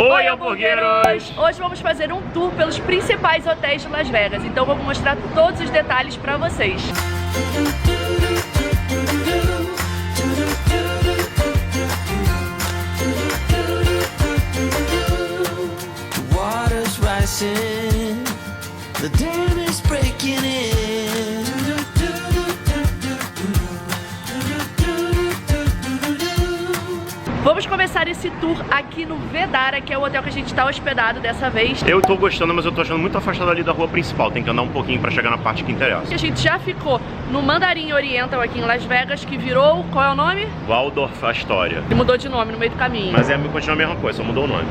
Oi, hamburgueros! Hoje vamos fazer um tour pelos principais hotéis de Las Vegas, então vou mostrar todos os detalhes pra vocês. Vamos começar esse tour aqui no Vdara, que é o hotel que a gente tá hospedado dessa vez. Eu tô gostando, mas eu tô achando muito afastado ali da rua principal. Tem que andar um pouquinho pra chegar na parte que interessa. A gente já ficou no Mandarin Oriental aqui em Las Vegas, que virou, qual é o nome? Waldorf Astoria. E mudou de nome no meio do caminho. Mas continua a mesma coisa, só mudou o nome.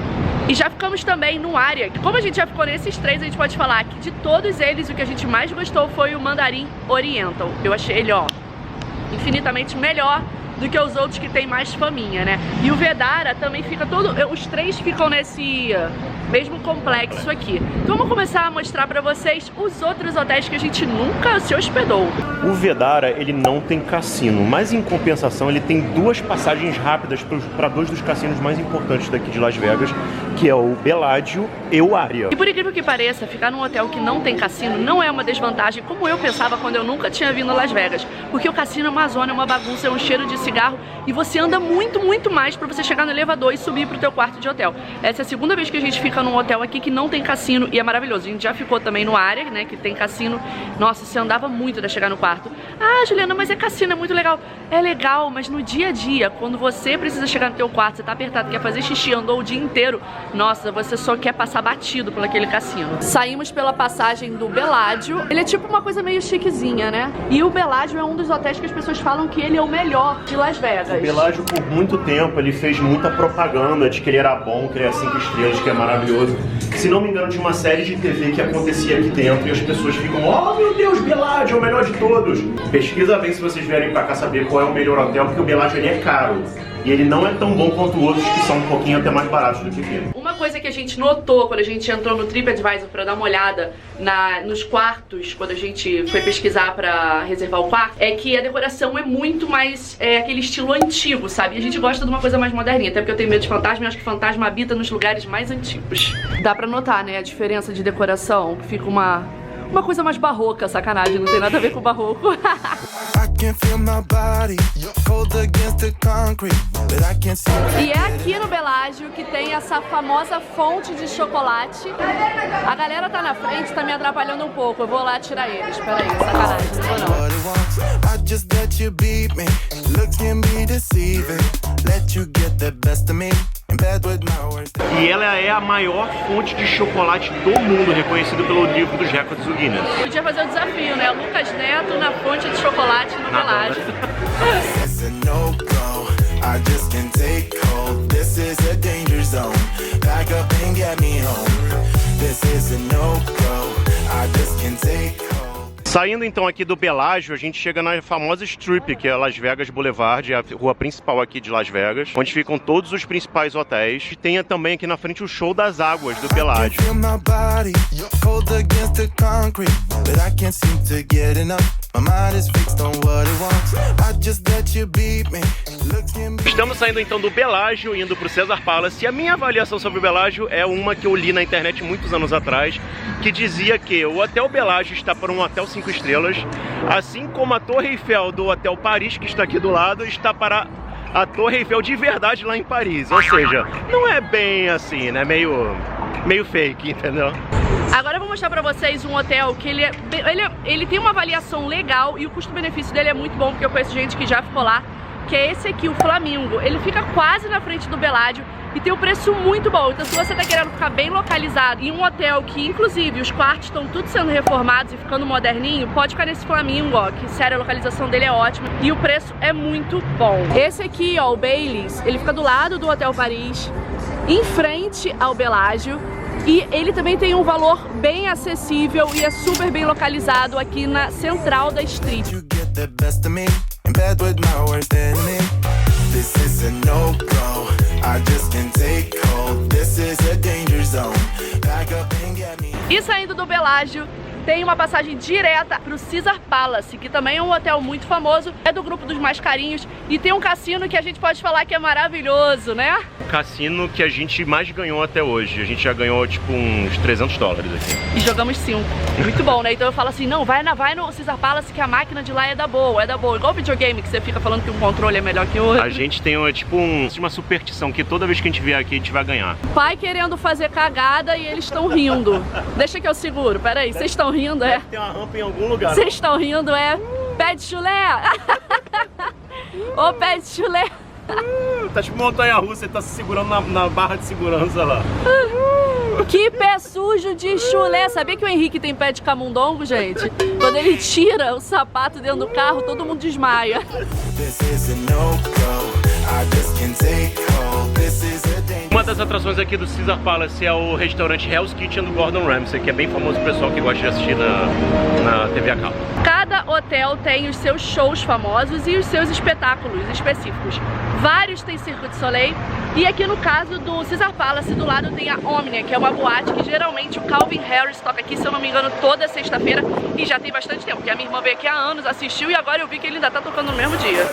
E já ficamos também no Aria. Como a gente já ficou nesses três, a gente pode falar que de todos eles, o que a gente mais gostou foi o Mandarin Oriental. Eu achei ele, ó, infinitamente melhor do que os outros que tem mais faminha, né? E o Vdara também fica todo... Os três ficam nesse mesmo complexo aqui. Então vamos começar a mostrar pra vocês os outros hotéis que a gente nunca se hospedou. O Vdara, ele não tem cassino, mas em compensação ele tem duas passagens rápidas para dois dos cassinos mais importantes daqui de Las Vegas, que é o Bellagio e o Aria. E por incrível que pareça, ficar num hotel que não tem cassino não é uma desvantagem, como eu pensava quando eu nunca tinha vindo a Las Vegas. Porque o cassino é uma zona, é uma bagunça, é um cheiro de cigarro e você anda muito, muito mais pra você chegar no elevador e subir pro teu quarto de hotel. Essa é a segunda vez que a gente fica num hotel aqui que não tem cassino e é maravilhoso. A gente já ficou também no Aria, né, que tem cassino. Nossa, você andava muito até chegar no quarto. Ah, Juliana, mas é cassino, é muito legal. É legal, mas no dia a dia, quando você precisa chegar no teu quarto, você tá apertado, quer fazer xixi, andou o dia inteiro, nossa, você só quer passar batido por aquele cassino. Saímos pela passagem do Bellagio. Ele é tipo uma coisa meio chiquezinha, né? E o Bellagio é um dos hotéis que as pessoas falam que ele é o melhor de Las Vegas. O Bellagio, por muito tempo, ele fez muita propaganda de que ele era bom, que ele era 5 estrelas, que é maravilhoso. Se não me engano, tinha uma série de TV que acontecia aqui dentro e as pessoas ficam, oh meu Deus, Bellagio é o melhor de todos. Pesquisa bem se vocês vierem pra cá saber qual é o melhor hotel, porque o Bellagio ele é caro. E ele não é tão bom quanto outros que são um pouquinho até mais baratos do que ele. Uma coisa que a gente notou quando a gente entrou no TripAdvisor pra dar uma olhada nos quartos, quando a gente foi pesquisar pra reservar o quarto, é que a decoração é muito mais aquele estilo antigo, sabe? E a gente gosta de uma coisa mais moderninha, até porque eu tenho medo de fantasma e acho que fantasma habita nos lugares mais antigos. Dá pra notar, né, a diferença de decoração, que fica uma coisa mais barroca, sacanagem, não tem nada a ver com barroco. E é aqui no Bellagio que tem essa famosa fonte de chocolate. A galera tá na frente, tá me atrapalhando um pouco. Eu vou lá tirar eles. Pera aí, sacanagem, não vou não. E ela é a maior fonte de chocolate do mundo, reconhecido pelo livro dos recordes do Guinness. Podia fazer o desafio, né? Lucas Neto na fonte de chocolate no Bellagio. Saindo então aqui do Bellagio, a gente chega na famosa Strip, que é Las Vegas Boulevard, a rua principal aqui de Las Vegas, onde ficam todos os principais hotéis. E tem também aqui na frente o show das águas do Bellagio. Estamos saindo então do Bellagio, indo pro Caesars Palace, e a minha avaliação sobre o Bellagio é uma que eu li na internet muitos anos atrás, que dizia que o Hotel Bellagio está para um hotel 5 estrelas, assim como a Torre Eiffel do Hotel Paris, que está aqui do lado, está para a Torre Eiffel de verdade lá em Paris. Ou seja, não é bem assim, né? Meio fake, entendeu? Agora eu vou mostrar pra vocês um hotel que ele tem uma avaliação legal e o custo-benefício dele é muito bom, porque eu conheço gente que já ficou lá, que é esse aqui, o Flamingo. Ele fica quase na frente do Bellagio e tem um preço muito bom. Então se você tá querendo ficar bem localizado em um hotel que, inclusive, os quartos estão tudo sendo reformados e ficando moderninho, pode ficar nesse Flamingo, ó, que sério, a localização dele é ótima e o preço é muito bom. Esse aqui, ó, o Baileys, ele fica do lado do Hotel Paris, em frente ao Bellagio. E ele também tem um valor bem acessível e é super bem localizado aqui na central da Street. E saindo do Bellagio, tem uma passagem direta pro Caesar Palace, que também é um hotel muito famoso, é do grupo dos mais carinhos, e tem um cassino que a gente pode falar que é maravilhoso, né? O cassino que a gente mais ganhou até hoje. A gente já ganhou tipo uns $300 aqui. E jogamos 5. Muito bom, né? Então eu falo assim, não, vai no Caesar Palace que a máquina de lá é da boa, Igual videogame que você fica falando que um controle é melhor que o outro. A gente tem tipo uma superstição que toda vez que a gente vier aqui a gente vai ganhar. Pai querendo fazer cagada e eles estão rindo. Deixa que eu seguro, peraí, vocês estão rindo, é? Tem uma rampa em algum lugar. Vocês estão rindo, é? Pé de chulé! Ô, pé de chulé! Tá tipo montanha-russa, ele tá se segurando na barra de segurança lá. Que pé sujo de chulé! Sabia que o Henrique tem pé de camundongo, gente? Quando ele tira o sapato dentro do carro, todo mundo desmaia. Uma das atrações aqui do Caesar Palace é o restaurante Hell's Kitchen do Gordon Ramsay, que é bem famoso pro pessoal que gosta de assistir na TV a cabo. Cada hotel tem os seus shows famosos e os seus espetáculos específicos. Vários têm Cirque du Soleil, e aqui no caso do Caesar Palace, do lado tem a Omnia, que é uma boate que geralmente o Calvin Harris toca aqui, se eu não me engano, toda sexta-feira, e já tem bastante tempo, porque a minha irmã veio aqui há anos, assistiu, e agora eu vi que ele ainda tá tocando no mesmo dia.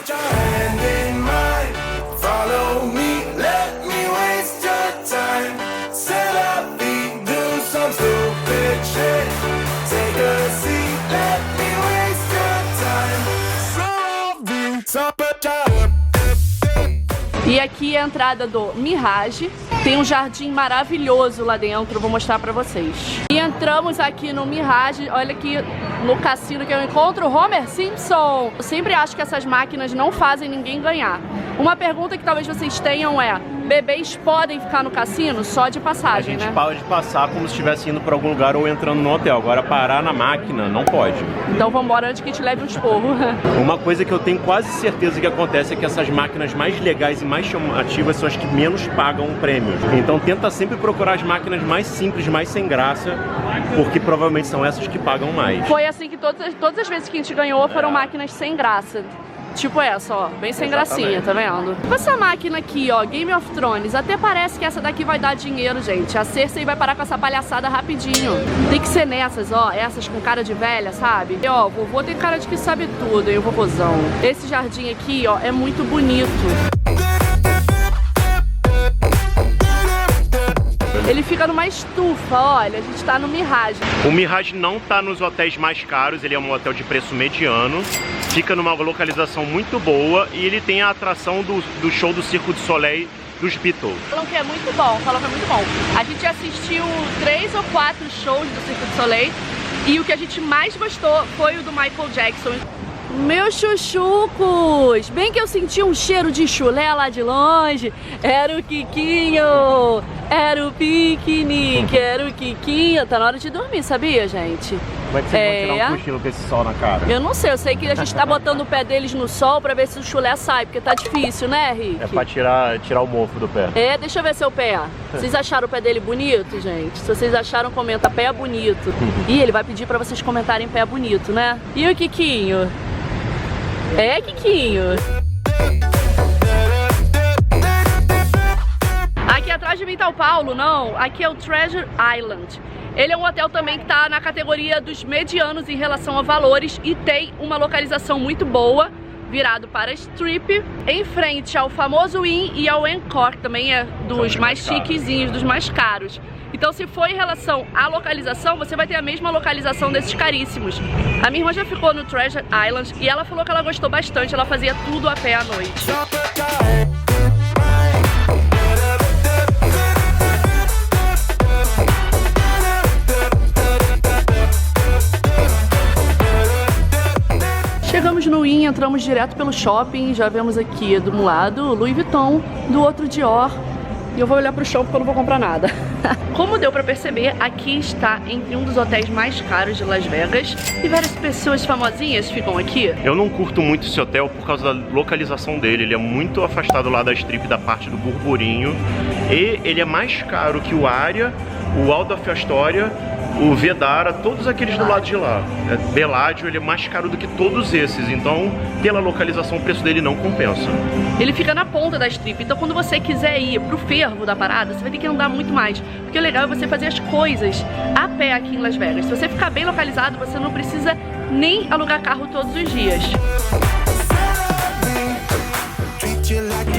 Follow me, let me waste your time. Set up, do some stupid shit. Take a seat, let me waste your time. Summertime. E aqui é a entrada do Mirage. Tem um jardim maravilhoso lá dentro, vou mostrar pra vocês. E entramos aqui no Mirage, olha aqui no cassino que eu encontro Homer Simpson. Eu sempre acho que essas máquinas não fazem ninguém ganhar. Uma pergunta que talvez vocês tenham é: bebês podem ficar no cassino só de passagem, né? A gente pode passar como se estivesse indo pra algum lugar ou entrando no hotel. Agora parar na máquina não pode. Então vambora antes que te leve um esporro. Uma coisa que eu tenho quase certeza que acontece é que essas máquinas mais legais e mais chamativas são as que menos pagam prêmios. Então tenta sempre procurar as máquinas mais simples, mais sem graça, porque provavelmente são essas que pagam mais. Foi assim que todas as vezes que a gente ganhou foram máquinas sem graça. Tipo essa, ó, bem sem gracinha, tá vendo? Essa máquina aqui, ó, Game of Thrones, até parece que essa daqui vai dar dinheiro, gente. A Cersei vai parar com essa palhaçada rapidinho. Tem que ser nessas, ó, essas com cara de velha, sabe? E, ó, vovô tem cara de que sabe tudo, hein, o vovôzão. Esse jardim aqui, ó, é muito bonito. Ele fica numa estufa, olha, a gente tá no Mirage. O Mirage não tá nos hotéis mais caros, ele é um hotel de preço mediano. Fica numa localização muito boa e ele tem a atração do show do Cirque du Soleil dos Beatles. Falam que é muito bom, A gente assistiu 3 ou 4 shows do Cirque du Soleil e o que a gente mais gostou foi o do Michael Jackson. Meus chuchucos, bem que eu senti um cheiro de chulé lá de longe. Era o Kikinho, era o piquenique, era o Kikinho. Tá na hora de dormir, sabia, gente? Como é que vocês vão tirar um cochilo com esse sol na cara? Eu não sei, eu sei que a gente tá botando o pé deles no sol pra ver se o chulé sai, porque tá difícil, né, Rick? É pra tirar o mofo do pé. É, deixa eu ver seu pé. Vocês acharam o pé dele bonito, gente? Se vocês acharam, comenta, pé bonito. Ih, ele vai pedir pra vocês comentarem pé bonito, né? E o Kikinho? É, Kikinho? Aqui atrás de mim tá o Paulo, não. Aqui é o Treasure Island. Ele é um hotel também que tá na categoria dos medianos em relação a valores e tem uma localização muito boa, virado para Strip, em frente ao famoso Inn e ao Encore, que também é dos mais chiquezinhos, dos mais caros. Então, se for em relação à localização, você vai ter a mesma localização desses caríssimos. A minha irmã já ficou no Treasure Island e ela falou que ela gostou bastante, ela fazia tudo a pé à noite. Chegamos no Inn, entramos direto pelo shopping, já vemos aqui de um lado Louis Vuitton, do outro Dior. E eu vou olhar pro chão porque eu não vou comprar nada. Como deu pra perceber, aqui está entre um dos hotéis mais caros de Las Vegas. E várias pessoas famosinhas ficam aqui. Eu não curto muito esse hotel por causa da localização dele. Ele é muito afastado lá da Strip, da parte do burburinho. E ele é mais caro que o Aria, o Waldorf Astoria, o Vedara, todos aqueles do lado de lá. Bellagio, ele é mais caro do que todos esses, então pela localização o preço dele não compensa. Ele fica na ponta da strip, então quando você quiser ir pro fervo da parada, você vai ter que andar muito mais. Porque o legal é você fazer as coisas a pé aqui em Las Vegas. Se você ficar bem localizado, você não precisa nem alugar carro todos os dias.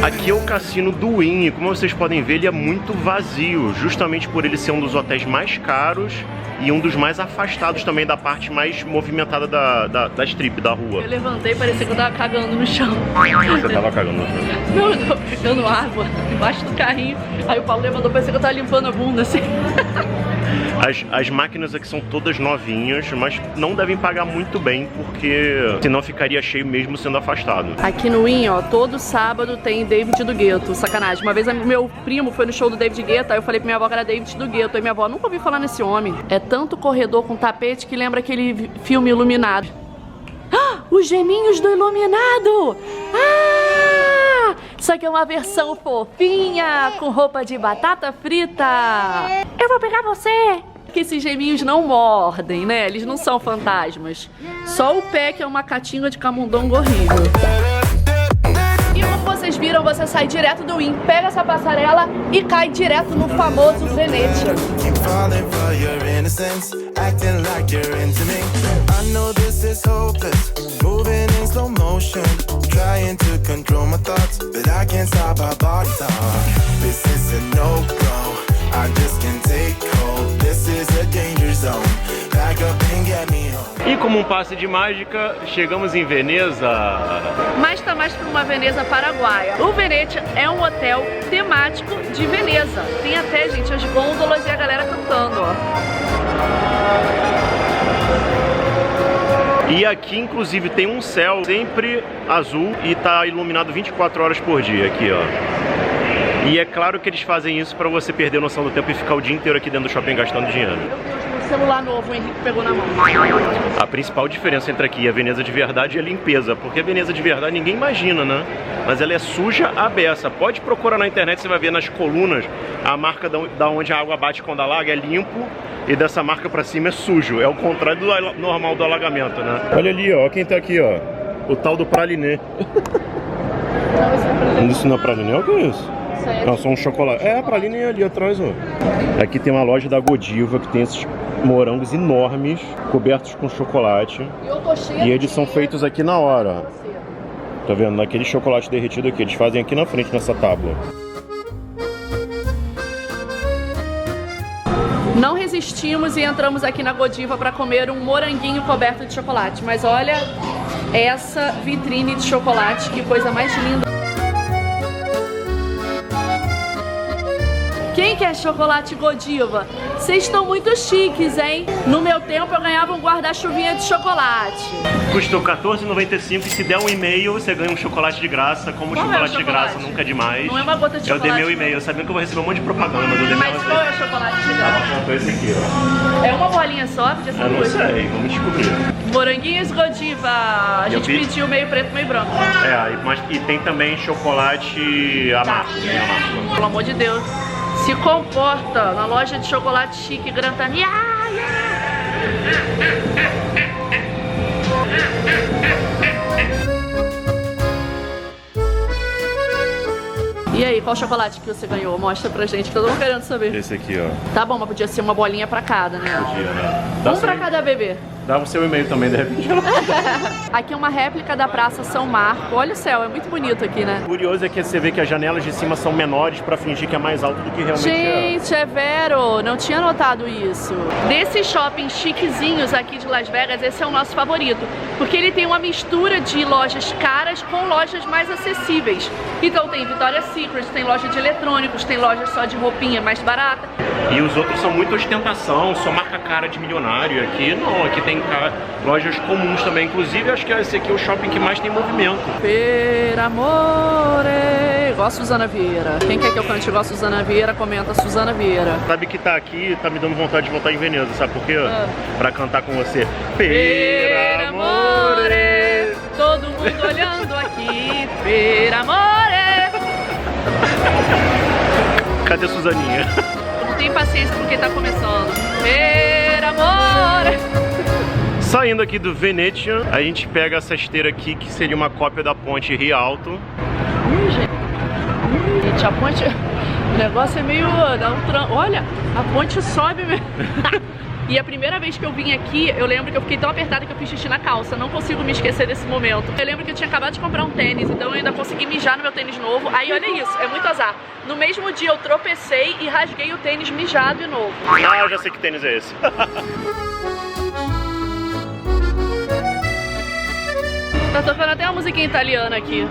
Aqui é o cassino do Wynn, e como vocês podem ver, ele é muito vazio, justamente por ele ser um dos hotéis mais caros e um dos mais afastados também da parte mais movimentada da strip, da rua. Eu levantei e parecia que eu tava cagando no chão. Você tava cagando no chão? Não, eu tava pegando água embaixo do carrinho, aí o Paulo levantou, parecia que eu tava limpando a bunda, assim. As máquinas aqui são todas novinhas, mas não devem pagar muito bem, porque senão ficaria cheio mesmo sendo afastado. Aqui no Wynn, ó, todo sábado tem David do Gueto, sacanagem. Uma vez meu primo foi no show do David Guetta, aí eu falei pra minha avó que era David do Gueto, aí minha avó, nunca ouvi falar nesse homem. É tanto corredor com tapete que lembra aquele filme Iluminado. Ah, os geminhos do Iluminado! Ah! Isso aqui é uma versão fofinha, com roupa de batata frita. Eu vou pegar você! Que esses geminhos não mordem, né? Eles não são fantasmas. Só o pé que é uma catinga de camundongo horrível. E como vocês viram, você sai direto do Wynn, pega essa passarela e cai direto no famoso Venezia. E como um passe de mágica, chegamos em Veneza. Mas tá mais pra uma Veneza paraguaia. O Venezia é um hotel temático de Veneza. Tem até, gente, as gôndolas e a galera cantando, ó. E aqui, inclusive, tem um céu sempre azul e tá iluminado 24 horas por dia aqui, ó. E é claro que eles fazem isso pra você perder a noção do tempo e ficar o dia inteiro aqui dentro do shopping gastando dinheiro. Meu Deus, meu celular novo, o Henrique pegou na mão. A principal diferença entre aqui e a Veneza de verdade é a limpeza, porque a Veneza de verdade ninguém imagina, né? Mas ela é suja à beça. Pode procurar na internet, você vai ver nas colunas a marca da onde a água bate quando alaga é limpo e dessa marca pra cima é sujo. É o contrário do normal do alagamento, né? Olha ali, ó, quem tá aqui, ó. O tal do pralinê. Isso não é pralinê? O que é isso? Não, só um chocolate. É, a pralinha é ali atrás, ó. Aqui tem uma loja da Godiva que tem esses morangos enormes, cobertos com chocolate. E eles são feitos aqui na hora, ó. Tá vendo? Naquele chocolate derretido aqui. Eles fazem aqui na frente, nessa tábua. Não resistimos e entramos aqui na Godiva para comer um moranguinho coberto de chocolate. Mas olha essa vitrine de chocolate, que coisa mais linda. Quem quer chocolate Godiva? Vocês estão muito chiques, hein? No meu tempo eu ganhava um guarda-chuvinha de chocolate. Custou R$14,95 e se der um e-mail você ganha um chocolate de graça. Como Qual chocolate, é o de graça chocolate? nunca é demais. Não é uma gota de chocolate. Eu dei meu e-mail, eu sabia que eu vou receber um monte de propaganda, mas eu dei Mas meu qual é o chocolate de graça? Então esse aqui, ó. É uma bolinha só? Podia ser Eu não duas. sei, vamos descobrir. Moranguinhos Godiva. A gente pediu meio preto, meio branco. E tem também chocolate amargo. Tem amargo. Pelo amor de Deus. Se comporta na loja de chocolate chique Grantania. E aí, qual chocolate que você ganhou? Mostra pra gente, que todo mundo querendo saber. Esse aqui, ó. Tá bom, mas podia ser uma bolinha pra cada, né? Podia, né? Um pra cada bebê. Dá o seu e-mail também, de repente. Aqui é uma réplica da Praça São Marco. Olha o céu, é muito bonito aqui, né? O curioso é que você vê que as janelas de cima são menores pra fingir que é mais alto do que realmente Gente, é vero, não tinha notado isso. Desses shoppings chiquezinhos aqui de Las Vegas, esse é o nosso favorito, porque ele tem uma mistura de lojas caras com lojas mais acessíveis. Então tem Victoria's Secret, tem loja de eletrônicos, tem loja só de roupinha mais barata. E os outros são muito ostentação, só marca cara de milionário. Aqui não, aqui tem lojas comuns também. Inclusive, acho que esse aqui é o shopping que mais tem movimento. Per amore, igual a Suzana Vieira. Quem quer que eu cante igual a Suzana Vieira, comenta Suzana Vieira. Sabe que tá aqui, tá me dando vontade de voltar em Veneza, sabe por quê? Pra cantar com você. Per amore, todo mundo olhando aqui. Per amore. Cadê Suzaninha? Eu não tenho paciência porque tá começando. Per amore! Saindo aqui do Venetian, a gente pega essa esteira aqui, que seria uma cópia da ponte Rialto. Gente, a ponte... O negócio é meio... Olha, a ponte sobe mesmo. E a primeira vez que eu vim aqui, eu lembro que eu fiquei tão apertada que eu fiz xixi na calça. Não consigo me esquecer desse momento. Eu lembro que eu tinha acabado de comprar um tênis, então eu ainda consegui mijar no meu tênis novo. Aí olha isso, é muito azar. No mesmo dia eu tropecei e rasguei o tênis mijado de novo. Ah, eu já sei que tênis é esse. Tá tocando até uma musiquinha italiana aqui.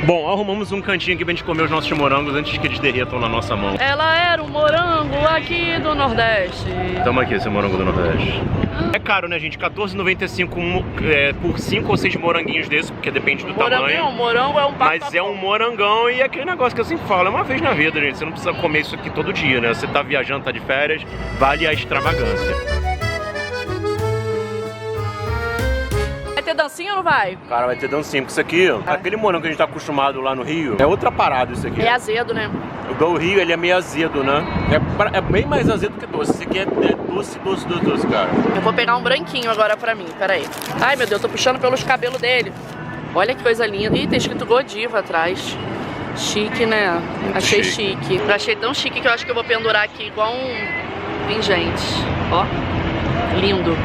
Bom, arrumamos um cantinho aqui pra gente comer os nossos morangos antes que eles derretam na nossa mão. Ela era um morango aqui do Nordeste. Tamo aqui, esse morango do Nordeste. É caro, né, gente? R$14,95 por 5 ou 6 moranguinhos desses, porque depende do tamanho. Morango é um papo. Mas é um morangão e aquele negócio que eu sempre falo, é uma vez na vida, gente. Você não precisa comer isso aqui todo dia, né? Você tá viajando, tá de férias, vale a extravagância. Vai ter dancinha ou não vai? Cara, vai ter dancinha, porque isso aqui, aquele morango que a gente tá acostumado lá no Rio, é outra parada isso aqui. É azedo, né? O do Rio, ele é meio azedo, né? É bem mais azedo que doce. Esse aqui é doce, cara. Eu vou pegar um branquinho agora pra mim, peraí. Ai, meu Deus, tô puxando pelos cabelos dele. Olha que coisa linda. Ih, tem escrito Godiva atrás. Chique, né? Achei chique. Eu achei tão chique que eu acho que eu vou pendurar aqui igual um pingente. Ó, lindo.